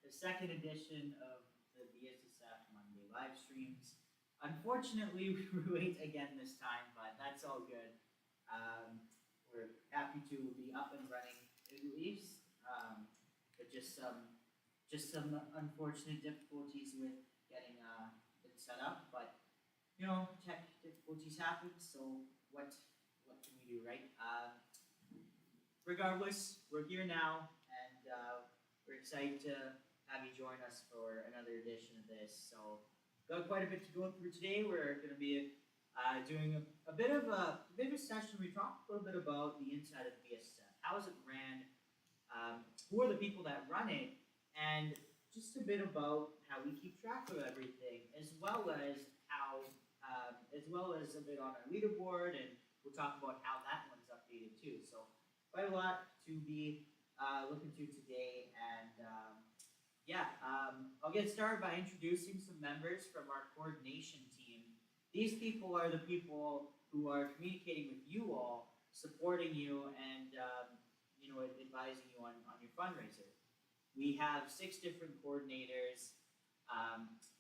the second edition of the BSSF Monday live streams. Unfortunately, we wait again this time, but that's all good. We're happy to be up and running at least, but just some unfortunate difficulties with getting it set up. But tech difficulties happen, so what can we do, right? Regardless, we're here now, and we're excited to have you join us for another edition of this. So, got quite a bit to go through today. We're going to be doing a bit of a session. We talked a little bit about the inside of BSF. How is it ran? Who are the people that run it? And just a bit about how we keep track of everything, as well as a bit on our leaderboard, and we'll talk about how that one's updated too. So quite a lot to be looking to today, and I'll get started by introducing some members from our coordination team. These people are the people who are communicating with you all, supporting you, and advising you on your fundraiser. We have six different coordinators.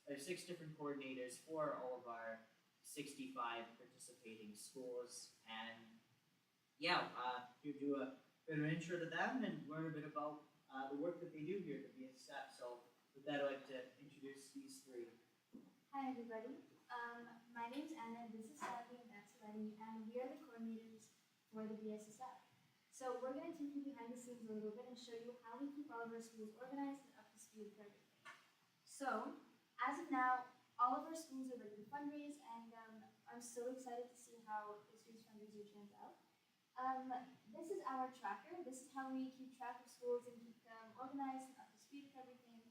There's six different coordinators for all of our 65 participating schools, and you do a bit of an intro to them and learn a bit about the work that they do here at the BSF. So with that, I'd like to introduce these three. Hi everybody. My name is Anna, this is Savi and that's Lenny, and we are the coordinators for the BSSF. So we're going to take you behind the scenes a little bit and show you how we keep all of our schools organized and up to speed with everything. So, as of now, all of our schools are ready to fundraise, and I'm so excited to see how this year's fundraiser turns out. This is our tracker. This is how we keep track of schools and keep them organized and up to speed with everything.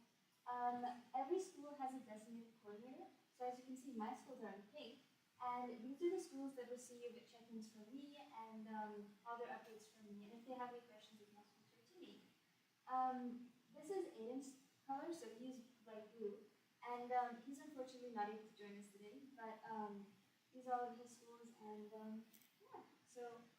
Every school has a designated coordinator. So as you can see, my schools are in pink, and these are the schools that receive check-ins from me and other updates from me. And if they have any questions, they can also reach out to me. This is Aiden's color, so he's light blue. And he's unfortunately not able to join us today, but these are all of his schools, and so.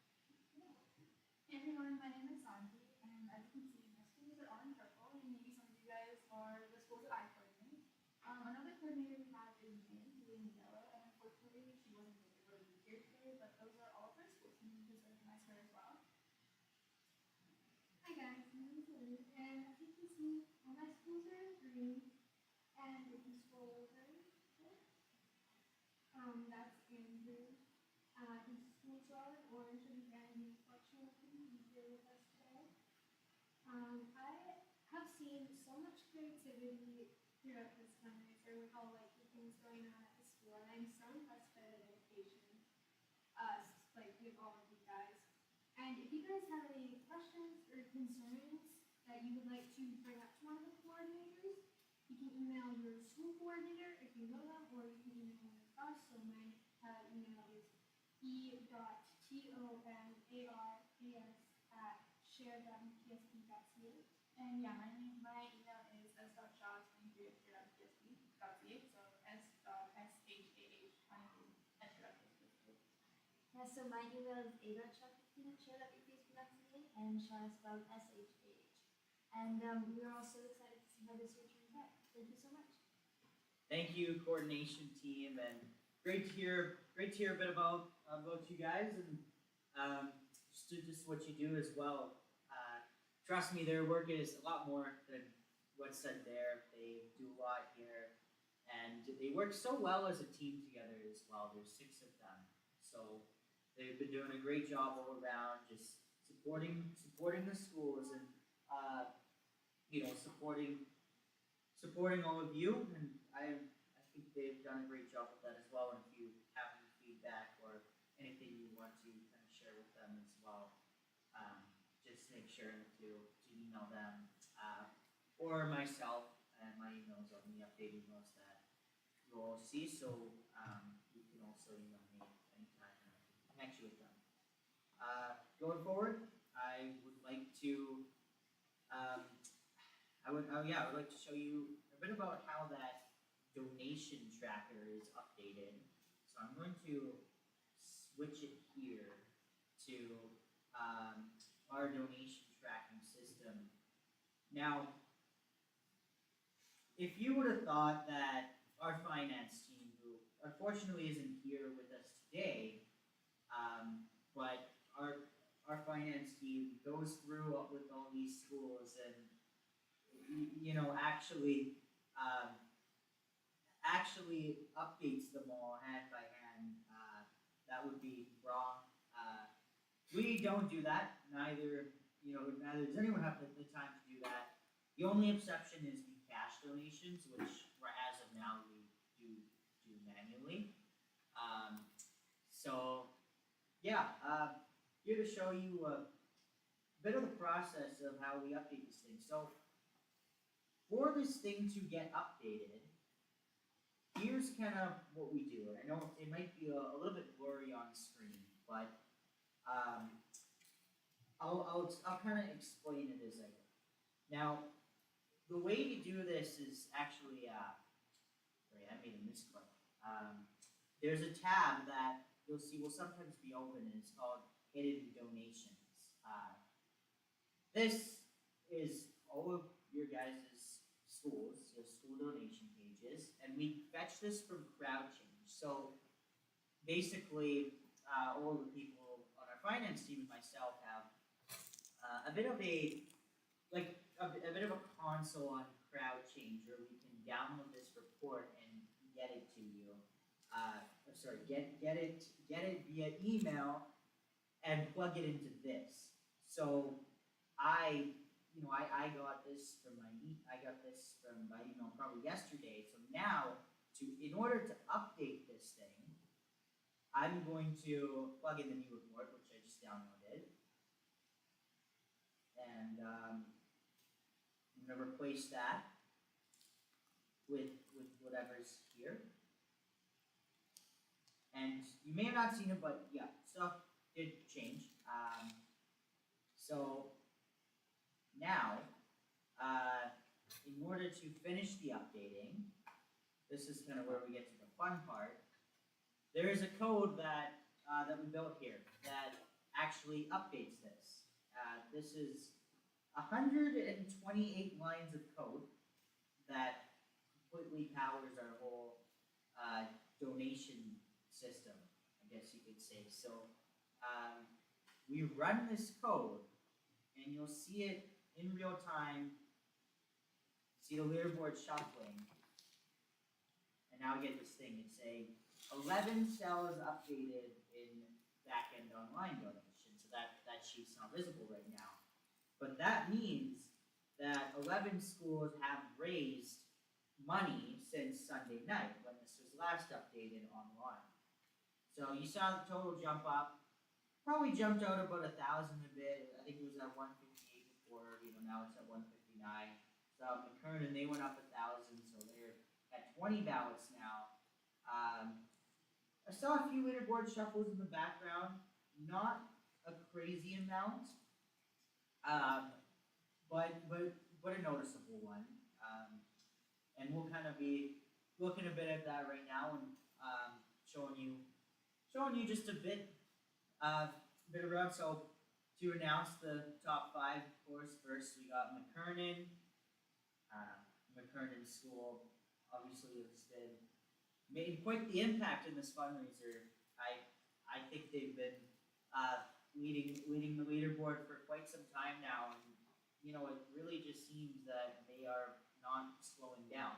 Hey everyone, my name is Santi, and as you can see, my schools are all in purple, and maybe some of you guys are the schools that I coordinate. Another coordinator we have is May, who is in yellow, and unfortunately she wasn't able to be here today, but those are all of her schools, and you can just recognize her as well. Hi guys, my name is Lily, and as you can see, all my schools are in green, and the school over that's Andrew. His schools are in orange, and again, he unfortunately couldn't be here with us today. I have seen so much creativity throughout this fundraiser with all the things going on at the school, and I'm so impressed by the dedication with all of you guys. And if you guys have any questions or concerns that you would like to bring up to one of the coordinators, you can email your school coordinator if you know them, or you can email one of us. So my email is e.tomaras@shared.psp.ca. And yeah, my email is s.shaw23@shared.psp.ca, so s.shah23@shared.psp.ca. Yeah, so my email is a.chuck15@share.psp.ca, and Shaw is spelled S-H-A-H. And we're all so excited to see how this year turns out. Thank you so much. Thank you, coordination team, and great to hear a bit about you guys, and just what you do as well. Trust me, their work is a lot more than what's said there. They do a lot here, and they work so well as a team together as well. There's six of them, so they've been doing a great job all around, just supporting the schools, and supporting all of you. And I think they've done a great job with that as well. And if you have any feedback or anything you want to kind of share with them as well, just make sure to email them or myself, and my email is on the updated emails that you'll all see. So you can also email me anytime and I can connect you with them. Going forward, I would like to show you a bit about how that donation tracker is updated. So I'm going to switch it here to our donation tracking system. Now, if you would have thought that our finance team, who unfortunately isn't here with us today, but our finance team goes through with all these schools and actually actually updates them all hand by hand, that would be wrong. We don't do that. Neither does anyone have the time to do that. The only exception is the cash donations, which as of now we do manually. So yeah, here to show you a bit of the process of how we update this thing. So for this thing to get updated, here's kind of what we do. And I know it might be a little bit blurry on screen, but I'll kind of explain it as I go. Now, the way to do this is actually, sorry, I made a misclick. There's a tab that you'll see will sometimes be open, and it's called Hidden Donations. This is all of your guys' schools, your school donation pages, and we fetch this from CrowdChange. So basically, all the people on our finance team and myself have a bit of a bit of a console on CrowdChange where we can download this report and get it to you. Get it via email and plug it into this. So I got this from my email probably yesterday. So now in order to update this thing, I'm going to plug in the new report, which I just downloaded. And I'm going to replace that with whatever's here. And you may have not seen it, but yeah, stuff did change. So now, in order to finish the updating, this is kind of where we get to the fun part. There is a code that we built here that actually updates this. This is 128 lines of code that completely powers our whole donation system, I guess you could say. So we run this code, and you'll see it in real time. See the leaderboard shuffling, and now we get this thing. It's a 11 cells updated in backend online donation. So that sheet's not visible right now. But that means that 11 schools have raised money since Sunday night when this was last updated online. So you saw the total jump up. Probably jumped out about 1,000 a bit. I think it was at 158 before. Now it's at 159. So McKernan, they went up 1,000, so they're at 20 ballots now. I saw a few leaderboard shuffles in the background. Not a crazy amount. But a noticeable one. And we'll kind of be looking a bit at that right now and showing you just a bit around. So to announce the top 5, of course, first we got McKernan. McKernan School obviously has made quite the impact in this fundraiser. I think they've been leading the leaderboard for quite some time now, and it really just seems that they are not slowing down.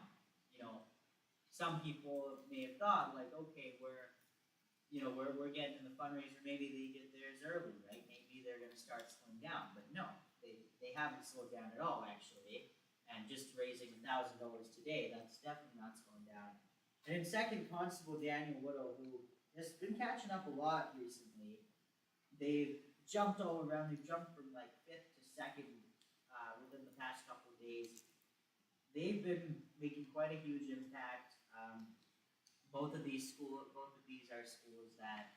Some people may have thought like, okay, we're getting in the fundraiser, maybe they get theirs early, right? Maybe they're going to start slowing down, but no, they haven't slowed down at all, actually. And just raising $1,000 today, that's definitely not slowing down. And in second, Constable Daniel Woodall, who has been catching up a lot recently. They've jumped all around. They've jumped from like 5th to 2nd within the past couple of days. They've been making quite a huge impact. Both of these are schools that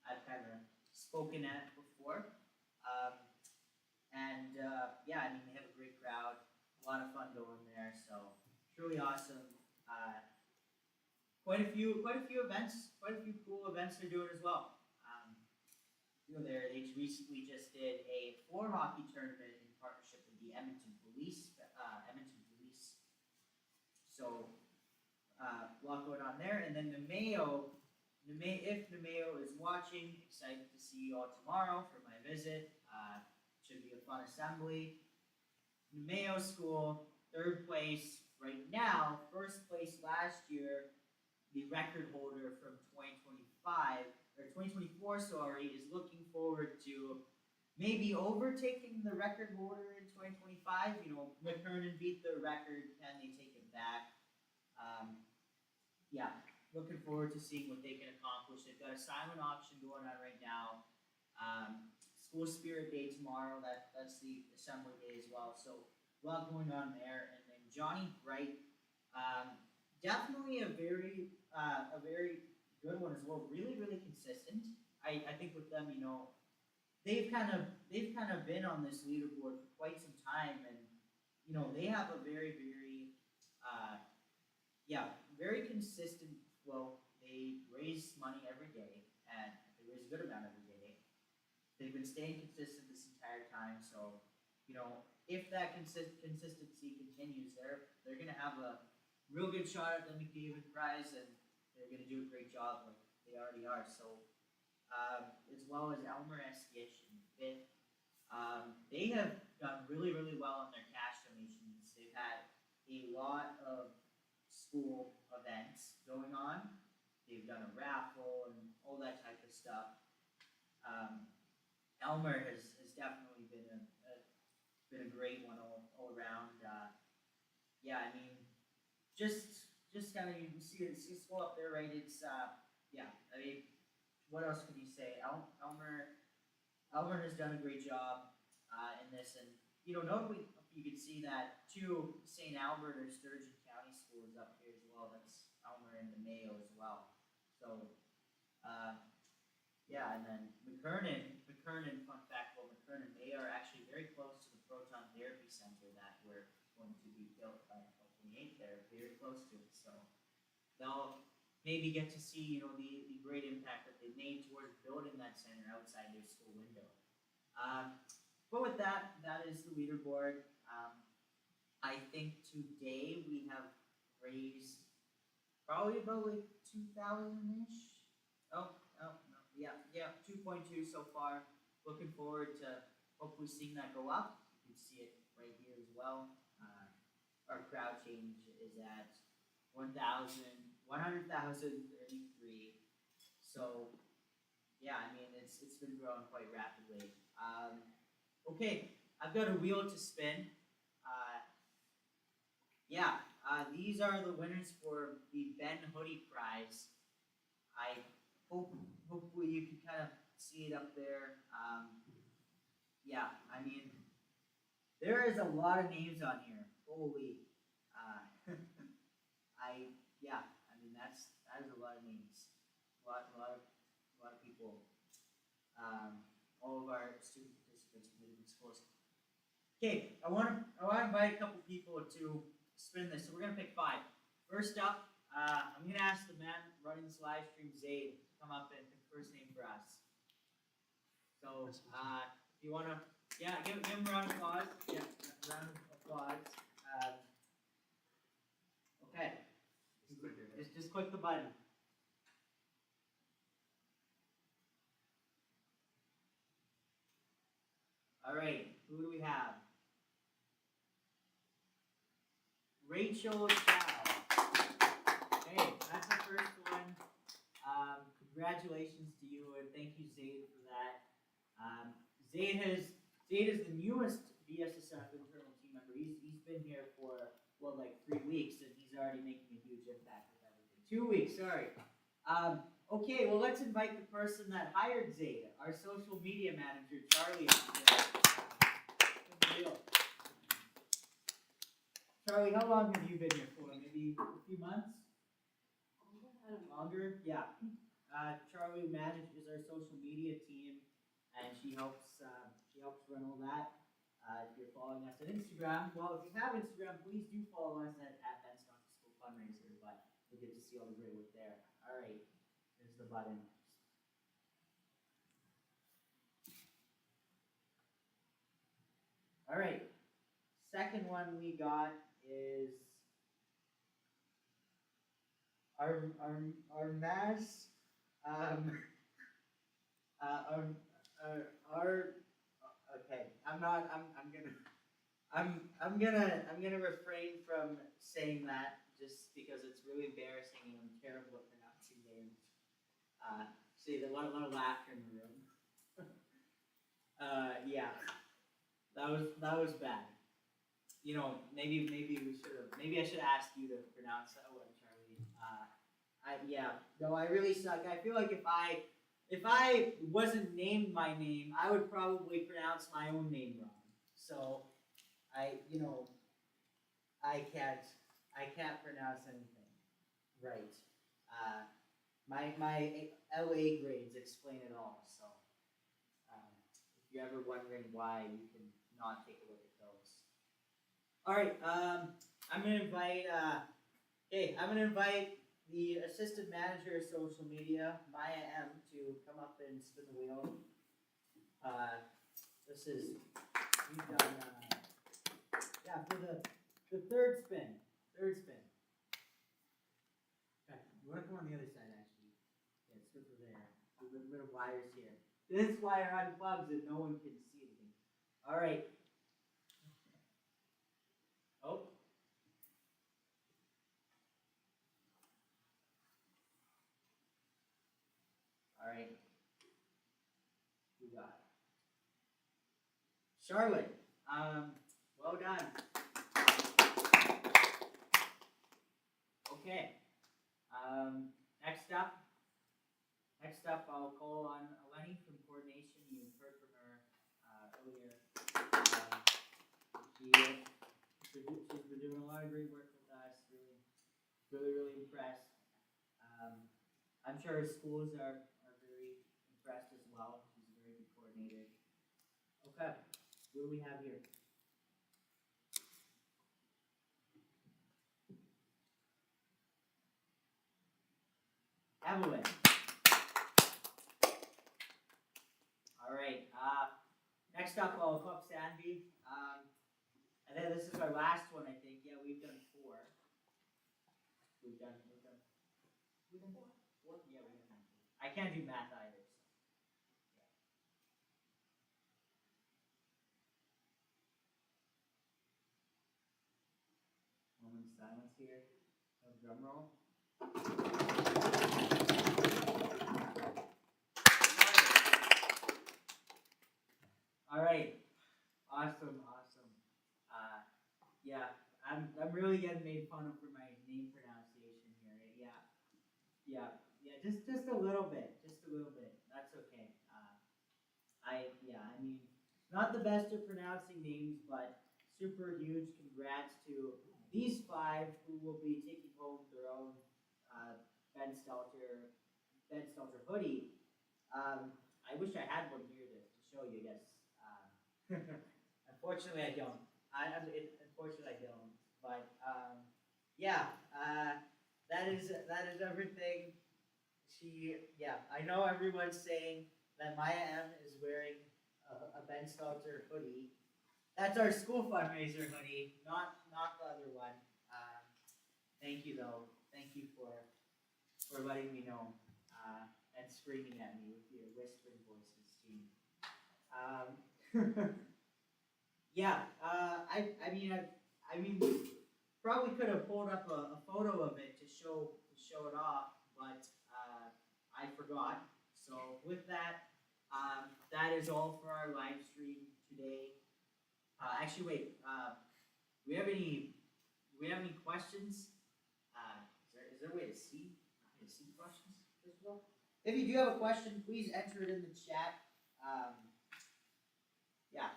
I've kind of spoken at before. Yeah, I mean, they have a great crowd, a lot of fun going there, so truly awesome. Quite a few events, quite a few cool events they're doing as well. They recently just did a floor hockey tournament in partnership with the Edmonton Police. So a lot going on there. And then if Nemeo is watching, excited to see you all tomorrow for my visit. Should be a fun assembly. Nemeo School, third place right now. First place last year, the record holder from 2025 or 2024, sorry, is looking forward to maybe overtaking the record holder in 2025. You know, McKernan beat the record. Can they take it back? Yeah, looking forward to seeing what they can accomplish. They've got a silent auction going on right now. School Spirit Day tomorrow. That's the assembly day as well. So a lot going on there. And then Johnny Bright, definitely a very good one as well. Really, really consistent. I think with them, you know, they've kind of been on this leaderboard for quite some time, and you know they have a very consistent flow. They raise money every day, and they raise a good amount every day. They've been staying consistent this entire time, so you know if that consistency continues, they're gonna have a real good shot at the McDavid Prize, and they're gonna do a great job like they already are. So as well as Elmer Eskish in fifth. They have done really, really well on their cash donations. They've had a lot of school events going on. They've done a raffle and all that type of stuff. Elmer has definitely been a great one all around. Yeah, I mean, just kind of you can see it. Scroll up there, right? It's yeah. I mean, what else can you say? Elmer has done a great job in this, and you know, notably you can see that two St. Albert or Sturgeon County schools up here as well. That's Elmer and the Mayo as well. So yeah, and then McKernan. Fun fact about McKernan, they are actually very close to the Proton Therapy Center that we're going to be built by 28. They're very close to it, so they'll maybe get to see, you know, the great impact that they made towards building that center outside their school window. But with that is the leaderboard. I think today we have raised probably about like 2,000-ish. Oh, no, yeah, 2.2 so far. Looking forward to hopefully seeing that go up. You can see it right here as well. Our crowd change is at 100,033. So yeah, I mean it's been growing quite rapidly. Okay, I've got a wheel to spin. These are the winners for the Ben Hoodie Prize. I hopefully you can kind of see it up there. Yeah, I mean there is a lot of names on here. Holy, I mean that is a lot of names. A lot of people. All of our student participants from different schools. Okay, I want to invite a couple people to spin this. So we're gonna pick 5. First up, I'm gonna ask the man running this live stream, Zaid, to come up and pick the first name for us. So if you wanna, give him a round of applause. Yeah, round of applause. Okay, just click the button. All right, who do we have? Rachel Chow. Okay, that's the first one. Congratulations to you, and thank you, Zaid, for that. Zaid is the newest BSSF internal team member. He's been here for like 3 weeks, and he's already making a huge impact with everything. 2 weeks, sorry. Okay, well let's invite the person that hired Zaid, our social media manager, Charlie. Charlie, how long have you been here for? Maybe a few months? Longer? Yeah. Charlie manages our social media team, and she helps run all that. If you're following us on Instagram, well, if you have Instagram, please do follow us at Benscott School Fundraiser. But you'll get to see all the great work there. All right, here's the button. All right, second one we got is our mass um our okay. I'm gonna refrain from saying that just because it's really embarrassing and I'm terrible at pronouncing names. See, a lot of laughter in the room. Yeah, that was bad. You know, maybe I should ask you to pronounce that one, Charlie. Yeah, no, I really suck. I feel like if I wasn't named my name, I would probably pronounce my own name wrong. So you know, I can't, I can't pronounce anything right. Uh, my LA grades explain it all. So if you're ever wondering why, you can not take a look at those. All right, I'm gonna invite. I'm gonna invite the assistant manager of social media, Maya M, to come up and spin the wheel. This is we've done. Yeah, for the third spin. Third spin. Okay, you want to come on the other side actually? Yeah, it's over there. There's a bit of wires here. This wire unplugs and no one can see anything. All right. Oh. All right. We got it. Charlotte. Well done. Okay. Next up. Next up, I'll call on Eleni from coordination. You heard from her earlier. She's been doing a lot of great work with us. Really impressed. I'm sure her schools are very impressed as well. She's a very good coordinator. Okay, what do we have here? Evelyn. All right. Next up, I'll call up Sandy. And then this is our last one, I think. Yeah, we've done 4. We've done 4. Yeah, we've done 4. I can't do math either. So. Yeah. Moment of silence here. No drum roll. All right. Awesome. Yeah, I'm really getting made fun of for my name pronunciation here. Yeah. Just a little bit. That's okay. I mean, not the best at pronouncing names, but super huge congrats to these 5 who will be taking home their own Ben Stelter hoodie. I wish I had one here to show you guys. Unfortunately, I don't. Unfortunately, I don't. But yeah, that is everything. I know everyone's saying that Maya M is wearing a Ben Stelter hoodie. That's our school fundraiser hoodie, not the other one. Thank you though. Thank you for letting me know and screaming at me with your whispering voices, team. Yeah. I mean, probably could have pulled up a photo of it to show it off, but I forgot. So with that, that is all for our live stream today. Actually, wait. Do we have any questions? Is there a way to see questions first of all? If you do have a question, please enter it in the chat. Yeah,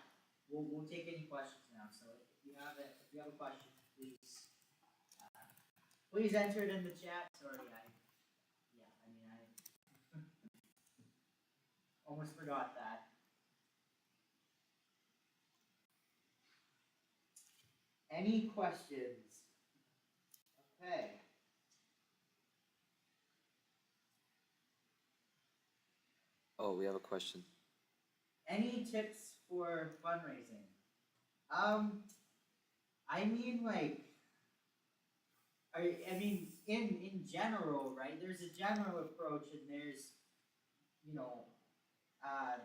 we'll take any questions now. So if you have a question, please enter it in the chat. Sorry, I almost forgot that. Any questions? Okay. Oh, we have a question. Any tips for fundraising? I mean, like, I mean, in general, right? There's a general approach, and there's you know, uh,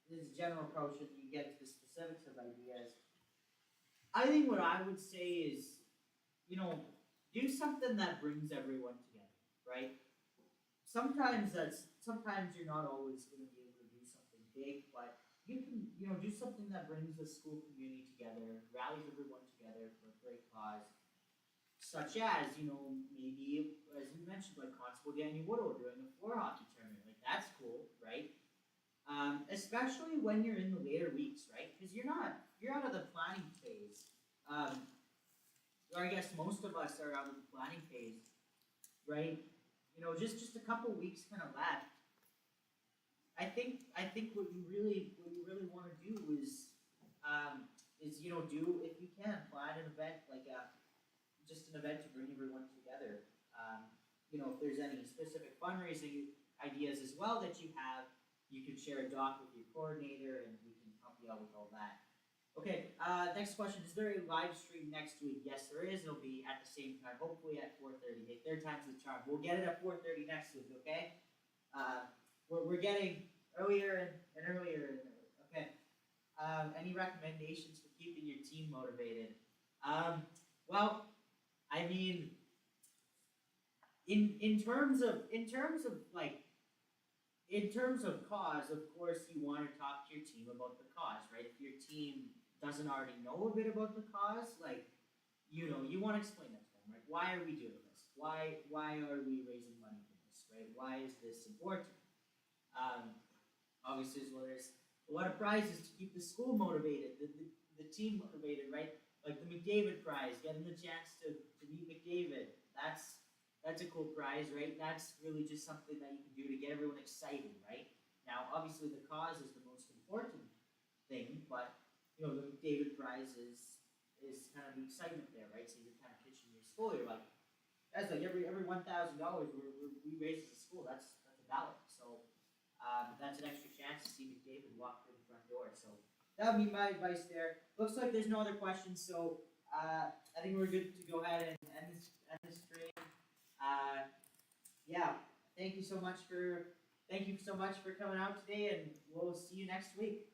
there's a general approach, and you get to the specifics of ideas. I think what I would say is, you know, do something that brings everyone together, right? Sometimes you're not always going to be able to do something big, but you can, do something that brings the school community together, rallies everyone together for a great cause, such as, maybe, as we mentioned, like Constable Danny Woodall doing a floor hockey tournament. Like, that's cool, right? Especially when you're in the later weeks, right? Because you're out of the planning phase. Or I guess most of us are out of the planning phase, right? Just a couple weeks kind of left. I think what you really want to do is do, if you can, plan an event like just an event to bring everyone together. If there's any specific fundraising ideas as well that you have, you can share a doc with your coordinator, and we can help you out with all that. Okay, next question. Is there a live stream next week? Yes, there is. It'll be at the same time, hopefully at 4:30. Hey, third time's the charm. We'll get it at 4:30 next week, okay? We're getting earlier and earlier. Okay. Any recommendations for keeping your team motivated? Well, I mean, in terms of cause, of course, you want to talk to your team about the cause, right? If your team doesn't already know a bit about the cause, like, you want to explain that to them, right? Why are we doing this? Why are we raising money for this, right? Why is this important? Obviously, as well, there's a lot of prizes to keep the school motivated, the team motivated, right? Like the McDavid prize, getting the chance to meet McDavid. That's a cool prize, right? That's really just something that you can do to get everyone excited, right? Now, obviously, the cause is the most important thing, but the McDavid prize is kind of the excitement there, right? So you're kind of pitching your school. You're like, that's like every $1,000 we raise as a school. That's a ballot. So that's an extra chance to see McDavid walk through the front door. So that would be my advice there. Looks like there's no other questions, so I think we're good to go ahead and end this stream. Yeah, thank you so much for coming out today, and we'll see you next week.